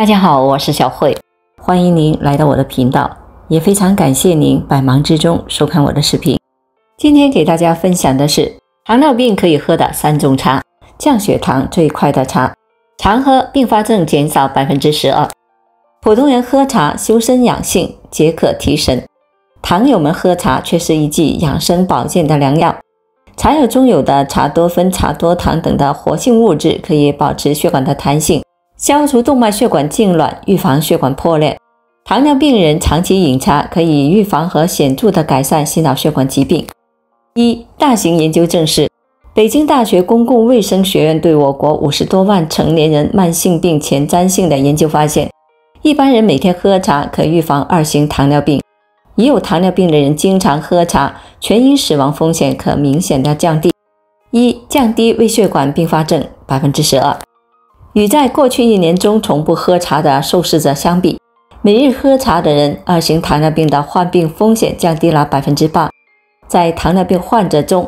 大家好，我是小慧，欢迎您来到我的频道，也非常感谢您百忙之中收看我的视频。今天给大家分享的是糖尿病可以喝的3种茶，降血糖最快的茶，常喝并发症减少 12%。 普通人喝茶修身养性，皆可提神，糖友们喝茶却是一剂养生保健的良药。茶叶中有的茶多酚、茶多糖等的活性物质，可以保持血管的弹性，消除动脉血管痉挛，预防血管破裂。糖尿病人长期饮茶可以预防和显著地改善心脑血管疾病。大型研究证实，北京大学公共卫生学院对我国50多万成年人慢性病前瞻性的研究发现，一般人每天喝茶可预防2型糖尿病，已有糖尿病的人经常喝茶，全因死亡风险可明显的降低。降低微血管并发症 12%。 与在过去1年中从不喝茶的受试者相比，每日喝茶的人2型糖尿病的患病风险降低了 8%。 在糖尿病患者中，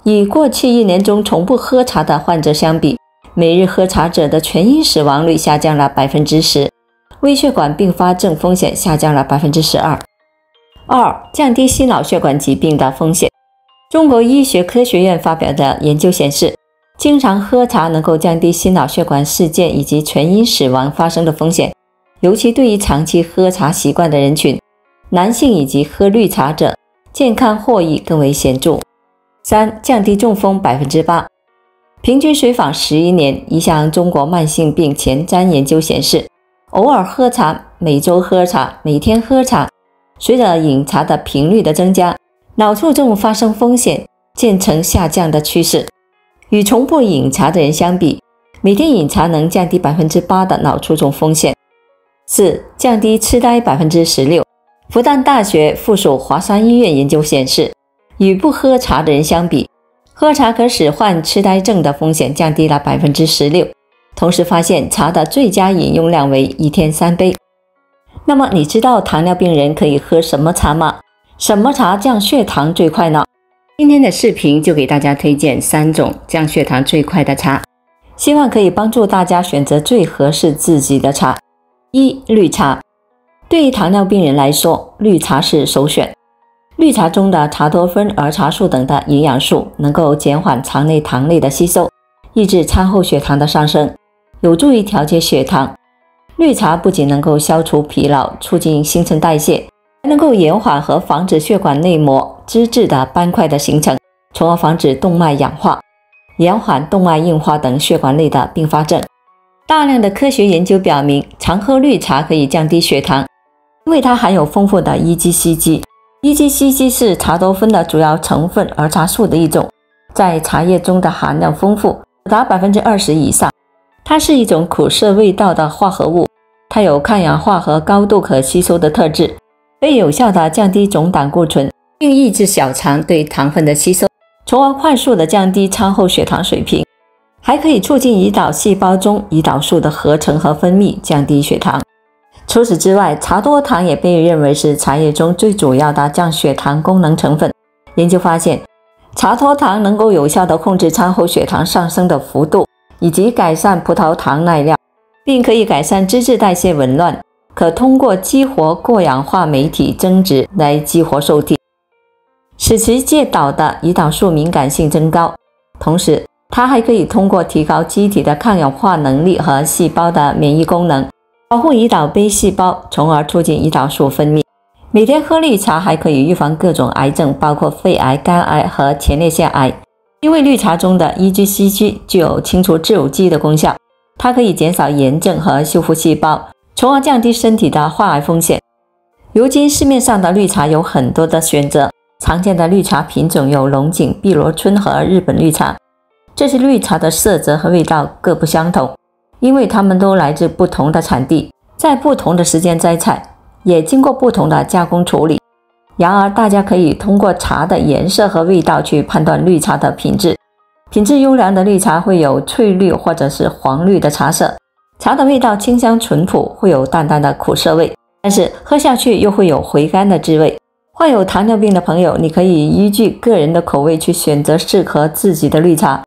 与过去1年中从不喝茶的患者相比，每日喝茶者的全因死亡率下降了 10%， 微血管并发症风险下降了 12%。降低心脑血管疾病的风险。中国医学科学院发表的研究显示，经常喝茶能够降低心脑血管事件以及全因死亡发生的风险，尤其对于长期喝茶习惯的人群，男性以及喝绿茶者，健康获益更为显著。降低中风 8%。 平均随访11年，一项中国慢性病前瞻研究显示，偶尔喝茶、每周喝茶、每天喝茶，随着饮茶的频率的增加，脑卒中发生风险渐呈下降的趋势。与从不饮茶的人相比，每天饮茶能降低 8% 的脑卒中风险。降低痴呆 16%。 复旦大学附属华山医院研究显示，与不喝茶的人相比，喝茶可使患痴呆症的风险降低了 16%。 同时发现茶的最佳饮用量为1天3杯。那么你知道糖尿病人可以喝什么茶吗？什么茶降血糖最快呢？今天的视频就给大家推荐3种降血糖最快的茶，希望可以帮助大家选择最合适自己的茶。绿茶。对于糖尿病人来说，绿茶是首选。绿茶中的茶多酚、儿茶素等的营养素能够减缓肠内糖类的吸收，抑制餐后血糖的上升，有助于调节血糖。绿茶不仅能够消除疲劳，促进新陈代谢，还能够延缓和防止血管内膜、脂质的斑块的形成，从而防止动脉氧化，延缓动脉硬化等血管类的并发症。大量的科学研究表明，常喝绿茶可以降低血糖，因为它含有丰富的EGCG。EGCG 是茶多酚的主要成分儿茶素的一种，在茶叶中的含量丰富，达 20% 以上。它是一种苦涩味道的化合物，它有抗氧化和高度可吸收的特质，可以有效地降低总胆固醇，并抑制小肠对糖分的吸收，从而快速地降低餐后血糖水平。还可以促进胰岛细胞中胰岛素的合成和分泌，降低血糖。除此之外，茶多糖也被认为是茶叶中最主要的降血糖功能成分。研究发现，茶多糖能够有效地控制餐后血糖上升的幅度，以及改善葡萄糖耐量，并可以改善脂质代谢紊乱，可通过激活过氧化酶体增殖来激活受体，使其介导的胰岛素敏感性增高。同时，它还可以通过提高机体的抗氧化能力和细胞的免疫功能，保护胰岛胚细胞，从而促进胰岛素分泌。每天喝绿茶还可以预防各种癌症，包括肺癌、肝癌和前列腺癌。因为绿茶中的 EGCG 具有清除自由基的功效，它可以减少炎症和修复细胞，从而降低身体的患癌风险。如今市面上的绿茶有很多的选择，常见的绿茶品种有龙井、碧螺春和日本绿茶。这些绿茶的色泽和味道各不相同，因为它们都来自不同的产地，在不同的时间摘采，也经过不同的加工处理。然而大家可以通过茶的颜色和味道去判断绿茶的品质。品质优良的绿茶会有翠绿或者是黄绿的茶色，茶的味道清香淳朴，会有淡淡的苦涩味，但是喝下去又会有回甘的滋味。患有糖尿病的朋友，你可以依据个人的口味去选择适合自己的绿茶，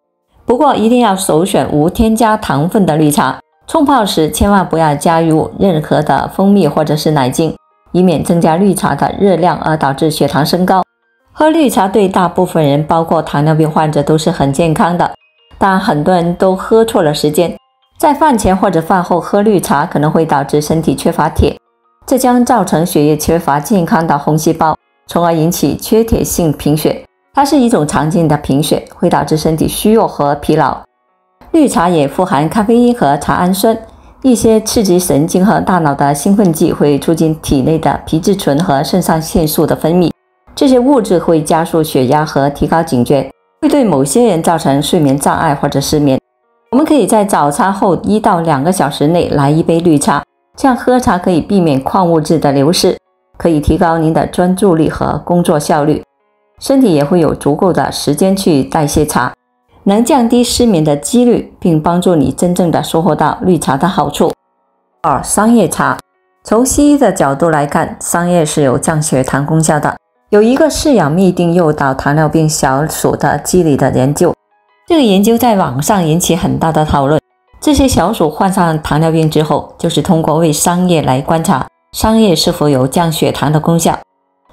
不过一定要首选无添加糖分的绿茶，冲泡时千万不要加入任何的蜂蜜或者是奶精，以免增加绿茶的热量而导致血糖升高。喝绿茶对大部分人，包括糖尿病患者都是很健康的，但很多人都喝错了时间，在饭前或者饭后喝绿茶可能会导致身体缺乏铁，这将造成血液缺乏健康的红细胞，从而引起缺铁性贫血。它是一种常见的贫血，会导致身体虚弱和疲劳。绿茶也富含咖啡因和茶氨酸，一些刺激神经和大脑的兴奋剂会促进体内的皮质醇和肾上腺素的分泌，这些物质会加速血压和提高警觉，会对某些人造成睡眠障碍或者失眠。我们可以在早餐后1到2个小时内来一杯绿茶，这样喝茶可以避免矿物质的流失，可以提高您的专注力和工作效率，身体也会有足够的时间去代谢茶，能降低失眠的几率，并帮助你真正的收获到绿茶的好处。2. 桑叶茶。从西医的角度来看，桑叶是有降血糖功效的。有一个饲养嘧啶诱导糖尿病小鼠的机理的研究，这个研究在网上引起很大的讨论。这些小鼠患上糖尿病之后，就是通过喂桑叶来观察桑叶是否有降血糖的功效。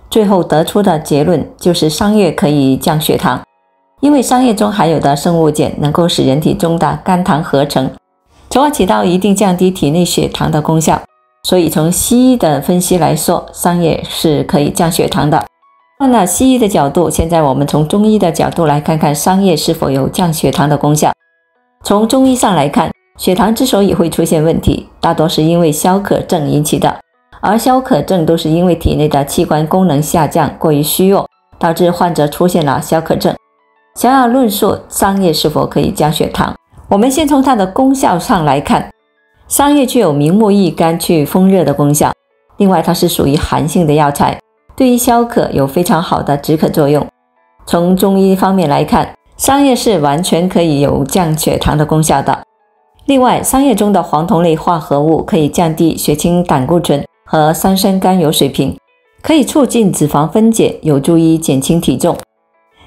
最后得出的结论就是桑叶可以降血糖，因为桑叶中含有的生物碱能够使人体中的肝糖合成，从而起到一定降低体内血糖的功效。所以从西医的分析来说，桑叶是可以降血糖的。换了西医的角度，现在我们从中医的角度来看看桑叶是否有降血糖的功效。从中医上来看，血糖之所以会出现问题，大多是因为消渴症引起的，而消渴症都是因为体内的器官功能下降，过于虚弱，导致患者出现了消渴症。想要论述桑叶是否可以降血糖，我们先从它的功效上来看。桑叶具有明目益肝、去风热的功效，另外它是属于寒性的药材，对于消渴有非常好的止渴作用。从中医方面来看，桑叶是完全可以有降血糖的功效的。另外，桑叶中的黄酮类化合物可以降低血清胆固醇和三酸甘油水平，可以促进脂肪分解，有助于减轻体重。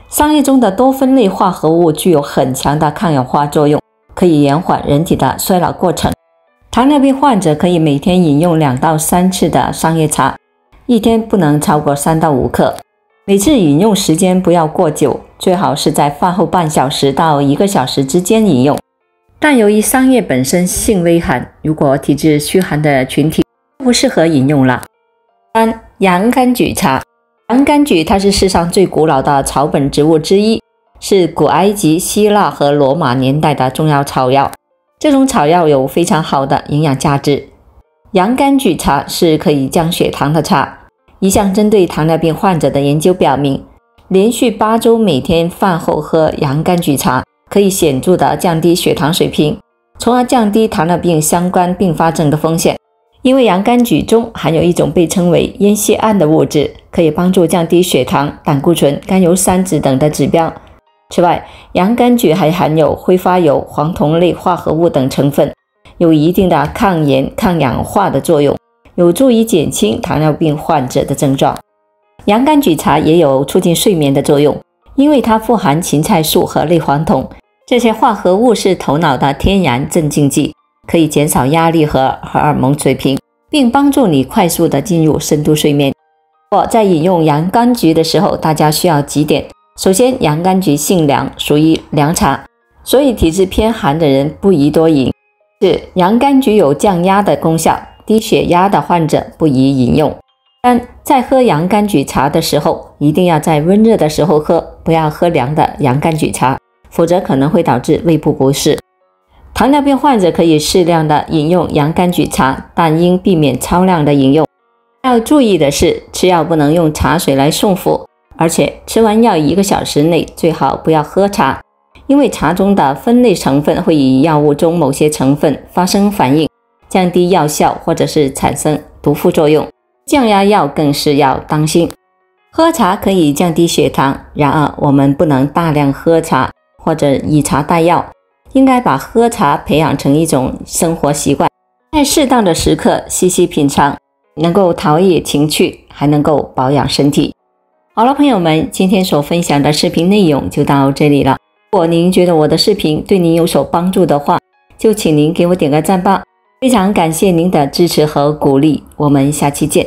桑叶中的多酚类化合物具有很强的抗氧化作用，可以延缓人体的衰老过程。糖尿病患者可以每天饮用2到3次的桑叶茶，一天不能超过3到5克，每次饮用时间不要过久，最好是在饭后半小时到1个小时之间饮用。但由于桑叶本身性微寒，如果体质虚寒的群体不适合饮用了。3. 洋甘菊茶。洋甘菊它是世上最古老的草本植物之一，是古埃及、希腊和罗马年代的重要草药。这种草药有非常好的营养价值。洋甘菊茶是可以降血糖的茶。一项针对糖尿病患者的研究表明，连续8周每天饭后喝洋甘菊茶，可以显著地降低血糖水平，从而降低糖尿病相关并发症的风险。因为洋甘菊中含有一种被称为烟酰胺的物质，可以帮助降低血糖、胆固醇、甘油三酯等的指标。此外，洋甘菊还含有挥发油、黄酮类化合物等成分，有一定的抗炎、抗氧化的作用，有助于减轻糖尿病患者的症状。洋甘菊茶也有促进睡眠的作用，因为它富含芹菜素和类黄酮，这些化合物是头脑的天然镇静剂，可以减少压力和荷尔蒙水平，并帮助你快速地进入深度睡眠。在饮用洋甘菊的时候，大家需要几点。首先，洋甘菊性凉，属于凉茶，所以体质偏寒的人不宜多饮。4. 洋甘菊有降压的功效，低血压的患者不宜饮用。3. 在喝洋甘菊茶的时候，一定要在温热的时候喝，不要喝凉的洋甘菊茶，否则可能会导致胃部不适。糖尿病患者可以适量的饮用洋甘菊茶，但应避免超量的饮用。要注意的是，吃药不能用茶水来送服，而且吃完药1个小时内最好不要喝茶，因为茶中的酚类成分会与药物中某些成分发生反应，降低药效或者是产生毒副作用。降压药更是要当心。喝茶可以降低血糖，然而我们不能大量喝茶或者以茶代药，应该把喝茶培养成一种生活习惯，在适当的时刻细细品尝，能够陶冶情趣，还能够保养身体。好了，朋友们，今天所分享的视频内容就到这里了。如果您觉得我的视频对您有所帮助的话，就请您给我点个赞吧。非常感谢您的支持和鼓励，我们下期见。